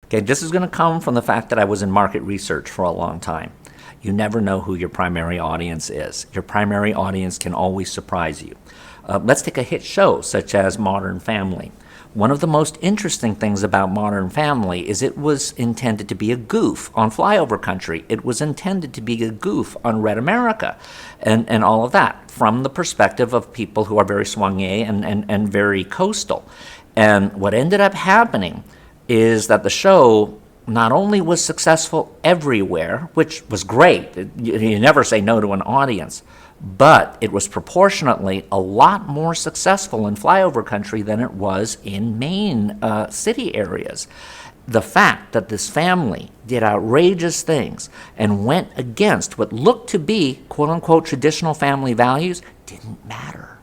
Okay, this is going to come from the fact that I was in market research for a long time. You never know who your primary audience is. Your primary audience can always surprise you. Let's take a hit show such as Modern Family. One of the most interesting things about Modern Family is it was intended to be a goof on Flyover Country. It was intended to be a goof on Red America and all of that from the perspective of people who are very soigné and very coastal. And what ended up happening is that the show not only was successful everywhere, which was great, you never say no to an audience, but it was proportionately a lot more successful in Flyover Country than it was in main city areas. The fact that this family did outrageous things and went against what looked to be quote-unquote traditional family values didn't matter,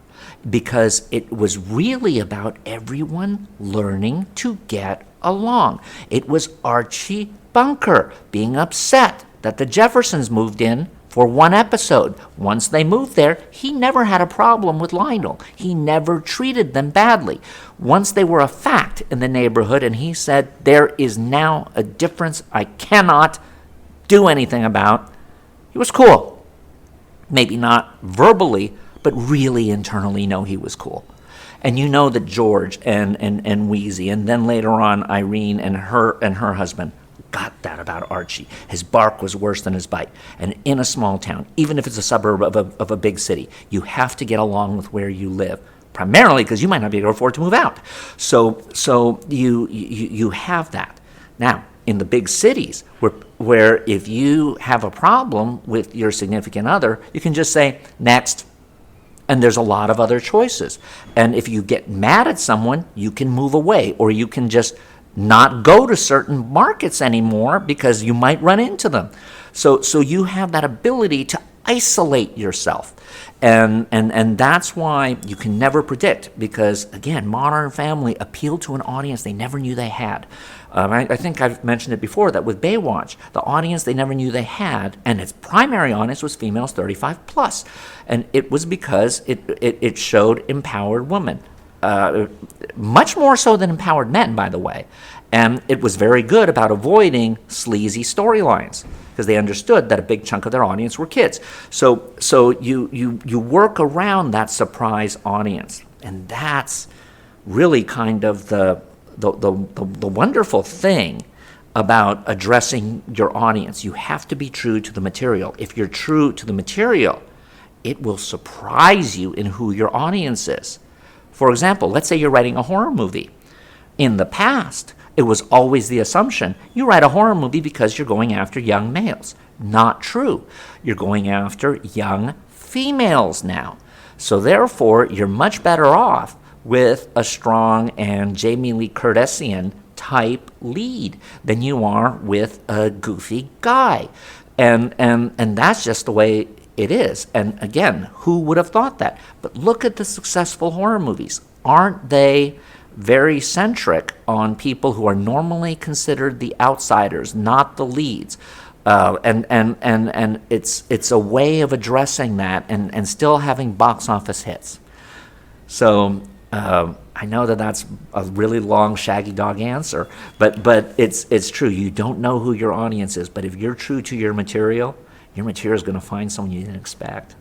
because it was really about everyone learning to get along. It was Archie Bunker being upset that the Jeffersons moved in for one episode. Once they moved there, he never had a problem with Lionel. He never treated them badly. Once they were a fact in the neighborhood and he said, there is now a difference I cannot do anything about, he was cool. Maybe not verbally, but really internally know he was cool. And you know that George and Wheezy, and then later on Irene and her husband got that about Archie. His bark was worse than his bite. And in a small town, even if it's a suburb of a big city, you have to get along with where you live, primarily because you might not be able to afford to move out. So you have that. Now, in the big cities, where if you have a problem with your significant other, you can just say, next. And there's a lot of other choices. And if you get mad at someone, you can move away, or you can just not go to certain markets anymore because you might run into them. So you have that ability to isolate yourself. And that's why you can never predict, because, again, Modern Family appealed to an audience they never knew they had. I think I've mentioned it before that with Baywatch, the audience they never knew they had, and its primary audience was females 35 plus. And it was because it showed empowered women. Much more so than empowered men, by the way. And it was very good about avoiding sleazy storylines, because they understood that a big chunk of their audience were kids. So you work around that surprise audience, and that's really kind of the wonderful thing about addressing your audience. You have to be true to the material. If you're true to the material, it will surprise you in who your audience is. For example, let's say you're writing a horror movie. In the past, it was always the assumption you write a horror movie because you're going after young males. Not true. You're going after young females now. So therefore, you're much better off with a strong and Jamie Lee Curtisian type lead than you are with a goofy guy. And that's just the way it is. And again, who would have thought that? But look at the successful horror movies. Aren't they very centric on people who are normally considered the outsiders, not the leads? And it's a way of addressing that and still having box office hits. So I know that that's a really long shaggy dog answer, but it's true. You don't know who your audience is, but if you're true to your material is going to find someone you didn't expect.